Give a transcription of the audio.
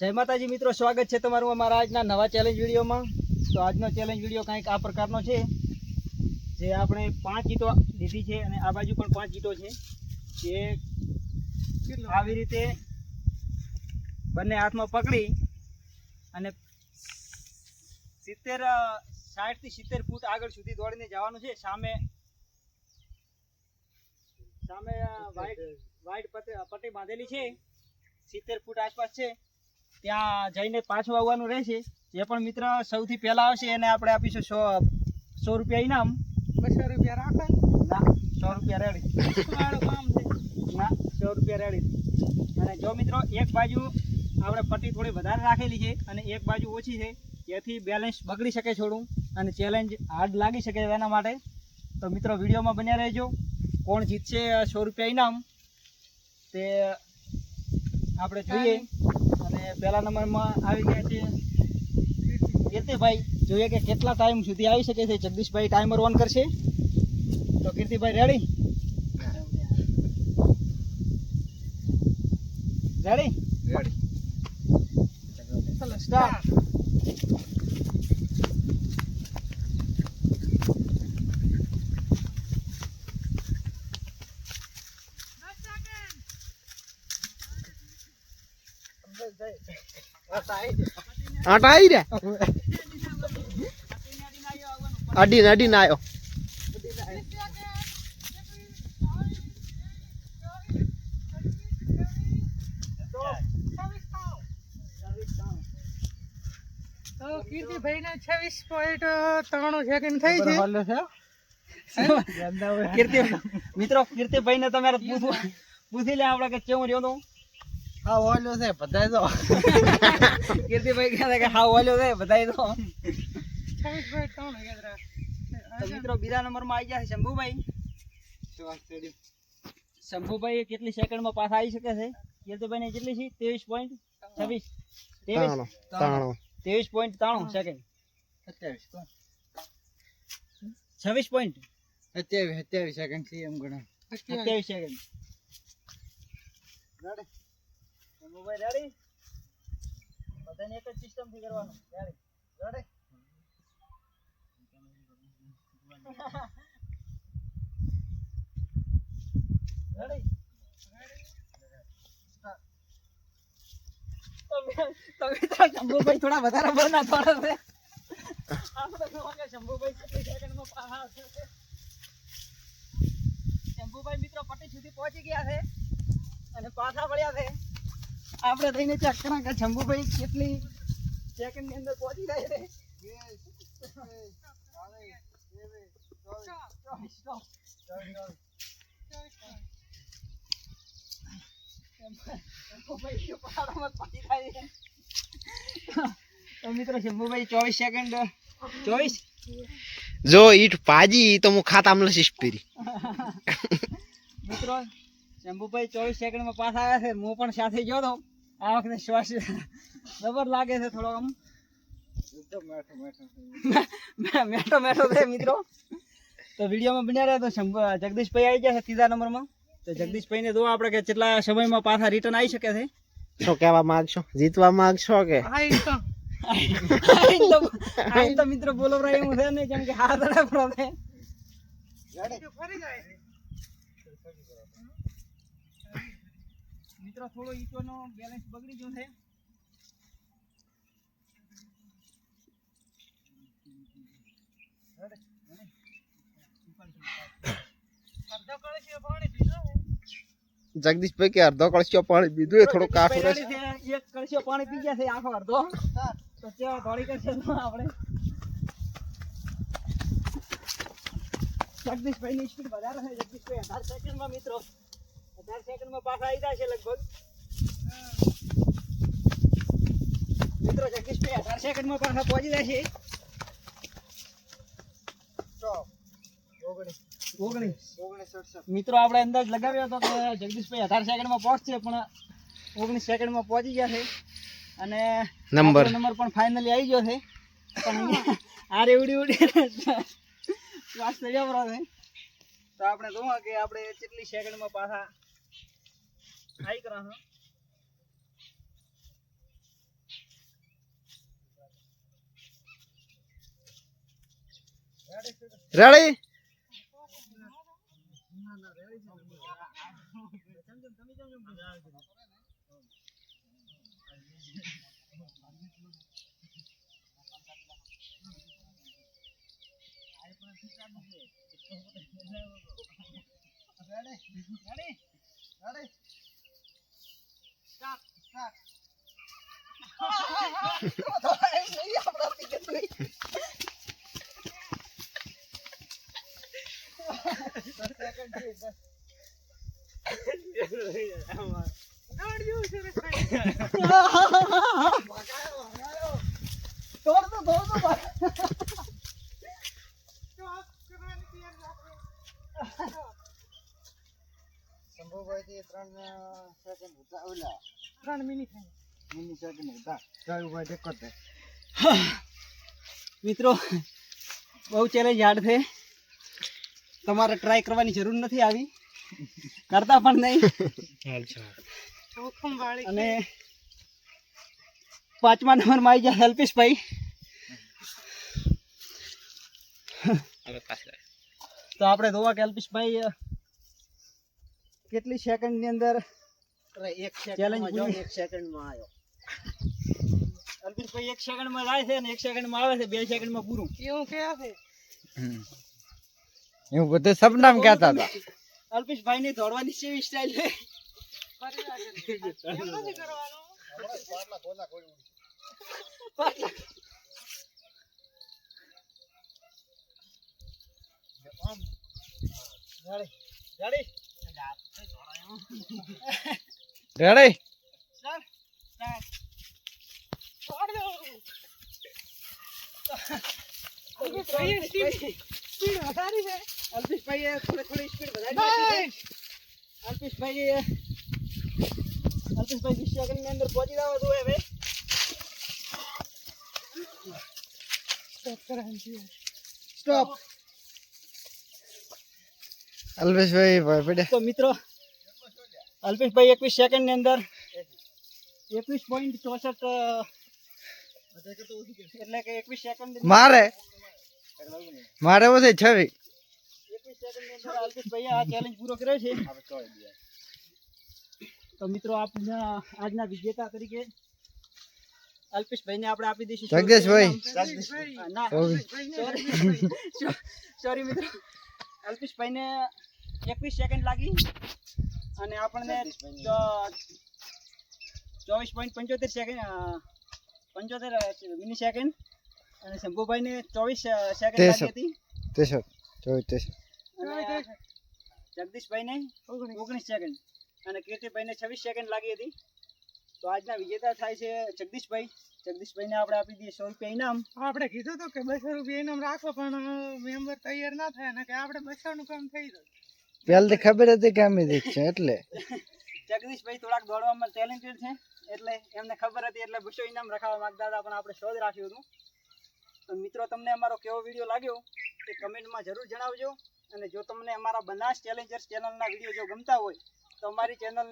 જય માતાજી મિત્રો, સ્વાગત છે તમારું અમારા આજના નવા ચેલેન્જ વિડીયોમાં. તો આજનો ચેલેન્જ વિડીયો કંઈક આ પ્રકારનો છે, જે આપણે 5 ઈંટો લીધી છે અને આ બાજુ પણ 5 ઈંટો છે. જે આવી રીતે બંને હાથમાં પકડી અને 60 થી 70 ફૂટ આગળ સુધી દોડીને જવાનું છે. સામે વાઈટ પટ્ટી બાંધેલી છે, 70 ફૂટ આસપાસ છે. ત્યાં જઈને પાછું આવવાનું રહેશે. જે પણ મિત્ર સૌથી પહેલા આવશે એને આપણે આપીશું 100 રૂપિયા ઇનામ. 200 રૂપિયા રાખો ના, 100 રૂપિયા રેડી ના, 100 રૂપિયા રેડી. અને જો મિત્રો એક બાજુ આપણે પટ્ટી થોડી વધારે રાખેલી છે અને એક બાજુ ઓછી છે, જેથી બેલેન્સ બગડી શકે થોડું અને ચેલેન્જ હાર્ડ લાગી શકે એના માટે. તો મિત્રો વિડીયોમાં બન્યા રહેજો. કોણ જીતશે 100 રૂપિયા ઇનામ તે આપણે જોઈએ. અને પહેલા નંબરમાં આવી ગયા છે કીર્તિભાઈ. જોઈએ કે કેટલા ટાઈમ સુધી આવી શકે છે. જગદીશભાઈ ટાઈમર ઓન કરશે. તો કીર્તિભાઈ રેડી? રેડી? ચલો સ્ટાર્ટ. આટા આવી રહ્યા અડી ના આવ્યો. તો કીર્તિભાઈ ને 26.93 સેકન્ડ થઈ છે. મિત્રો કીર્તિભાઈ ને તમારે પૂછી લે આપણે કે કેવું રહ્યો તો. હા ઓલ્યો છે બધાય તો કીર્તિભાઈ કહે કે હા ઓલ્યો છે બધાય તો. 26.93 યાદ રાખ. તો મિત્રો બીજા નંબરમાં આવી ગયા છે શંભુભાઈ. શંભુભાઈ કેટલી સેકન્ડમાં પાછા આવી શકે છે? કીર્તિભાઈ ને કેટલી છે? 23.93 સેકન્ડ. 27 સેકન્ડ થી એમ ગણો. 27 સેકન્ડ. રેડી? શંભુભાઈ રેડી? બધાને એક જ સિસ્ટમ થી કરવાનું. રેડી? રેડી? રેડી? તો મિત્રો શંભુભાઈ થોડા વધારે બોલના થોડા છે. આપણે જોવા કે શંભુભાઈ કેટલી સેકન્ડમાં પાછા આવશે. શંભુભાઈ મિત્રો પટ્ટી સુધી પહોંચી ગયા છે અને પાછા વળ્યા છે. આપણે થઈને ચેક કરા કે શંભુભાઈ કેટલી સેકન્ડ ની અંદર પહોંચી જાય છે. તો મિત્રો શંભુભાઈ 24 સેકન્ડ 24 જો ઈટ ભાજી તો હું ખાતામાં લસીશ પીરી. મિત્રો શંભુભાઈ 24 સેકન્ડમાં પાસ આવ્યા છે. હું પણ સાથે ગયો તો. આ વખતે શ્વાસ બરાબર લાગે છે થોડો આમ મેઠો છે મિત્રો. તો વિડીયોમાં બન્યા રહ્યા. તો જગદીશભાઈ આવી ગયા છે ત્રીજા નંબરમાં. તો જગદીશભાઈને જો આપણે કે કેટલા સમયમાં પાછા રિટર્ન આવી શકે છે. શું કહેવા માંગશો? જીતવા માંગશો કે તો મિત્રો બોલવરા એવું છે ને, કેમ કે હાથ અડે છે. મિત્રો થોડો ઈંટોનો બેલેન્સ બગડી ગયો છે. જગદીશભાઈ કે અડધો કળશો પાણી પીધું એ થોડું કાઠું રહેશે. એક કળશો પાણી પી ગયા છે આખો અડધો. તો કેવા ધોળી કરશે આપણે. જગદીશભાઈ ની સ્પીડ વધારે છે. જગદીશભાઈ 18 સેકન્ડમાં મિત્રો 18 સેકન્ડમાં પાછા આવી જાય છે લગભગ. મિત્રો જગદીશભાઈ 18 સેકન્ડમાં પાછા પહોંચી જાય છે. 19 મિત્રો આપણે અંદાજ લગાવ્યો હતો કે જગદીશભાઈ 18 સેકન્ડમાં પહોંચશે, પણ 19 સેકન્ડમાં પહોંચી ગયા છે. અને નંબર પણ ફાઇનલી આવી ગયો છે. પણ આ રેવડી ઉડી શ્વાસ ચડ્યા પર છે. તો આપણે જોવા કે આપણે કેટલી સેકન્ડમાં પાછા આવી કરા. રેડી દોડ્યું સુરેશભાઈ. સ્ટોપ કરવાની તૈયાર રાખો. શંભુભાઈ થી 3 સેકન્ડ હતા ઓલા 3 મિનિટ થઈ. મિનિટ સેકન્ડ હતા શંભુભાઈ દેખો તે મિત્રો બહુ ચેલેન્જ હાર્ડ છે. તમારે ટ્રાય કરવાની જરૂર નથી આવી, કરતા પણ નહીં. જોખમ વાળી અને 5મા નંબરમાં આવી ગયા હેલ્પીશભાઈ. તો આપણે જોવા કે હેલ્પીશભાઈ કેટલી સેકન્ડની અંદર ચેલેન્જ પૂરી. 1 સેકન્ડમાં આવ્યો હેલ્પીશભાઈ 1 સેકન્ડમાં જાય છે અને 1 સેકન્ડમાં આવે છે, 2 સેકન્ડમાં પૂરું. એવું ક્યાં છે? એવું બધું સપનામ કહેતા હતા હેલ્પીશભાઈની દોડવાની કેવી સ્ટાઇલ છે. ફરી આગળ. એમ નથી કરવાનું. રેડી છોડ દો. ભાઈએ સ્પીડ વધારી છે. અલ્પેશભાઈએ થોડી સ્પીડ વધારી બસ. નાખી છે. અલ્પેશભાઈ 20 સેકન્ડની અંદર પહોંચી જવા જોઈએ હવે. સ્ટોપ કરવાનું છે. સ્ટોપ. અલ્પેશભાઈ ભાઈ પડે તો મિત્રો અલ્પેશભાઈ 21 સેકન્ડની અંદર 21.64 એટલે કે 21 સેકન્ડ મારે ઓછે 26 21 સેકન્ડની અંદર અલ્પેશભાઈએ આ ચેલેન્જ પૂરો કર્યો છે. તો મિત્રો આપના આજના વિજેતા તરીકે અલ્પેશભાઈને આપણે આપી દઈશું જગદીશભાઈ. ના ચોવીસ. સોરી મિત્રો, અલ્પેશભાઈને 21 સેકન્ડ લાગી અને આપણને 24.75 સેકન્ડ 75 મિલી સેકન્ડ અને શંભુભાઈને 24 સેકન્ડ લાગી હતી 23 અને જગદીશભાઈને 19 સેકન્ડ અને કીર્તિભાઈને 26 સેકન્ડ લાગી હતી. તો આજના વિજેતા થાય છે જગદીશભાઈ. જગદીશભાઈને આપણે આપી દઈએ 100 રૂપિયા ઇનામ. આપણે કીધું તો કે 200 રૂપિયા ઇનામ રાખો, પણ મેમ્બર તૈયાર ના થાય ને કે આપણે 200 નું કામ થઈ જાય. પહેલથી ખબર હતી કે અમે દીક છે એટલે જગદીશભાઈ થોડાક દોડવામાં ટેલેન્ટેડ છે એટલે એમને ખબર હતી એટલે 200 ઇનામ રખાવવા માંગતા હતા, પણ આપણે 100 જ રાખ્યું હતું. તો મિત્રો તમને અમારો કેવો વિડીયો લાગ્યો તે કમેન્ટમાં જરૂર જણાવજો. અને જો તમને અમારા બનાસ ચેલેન્જર્સ ચેનલના વિડીયો જો ગમતા હોય તો અમારી ચેનલ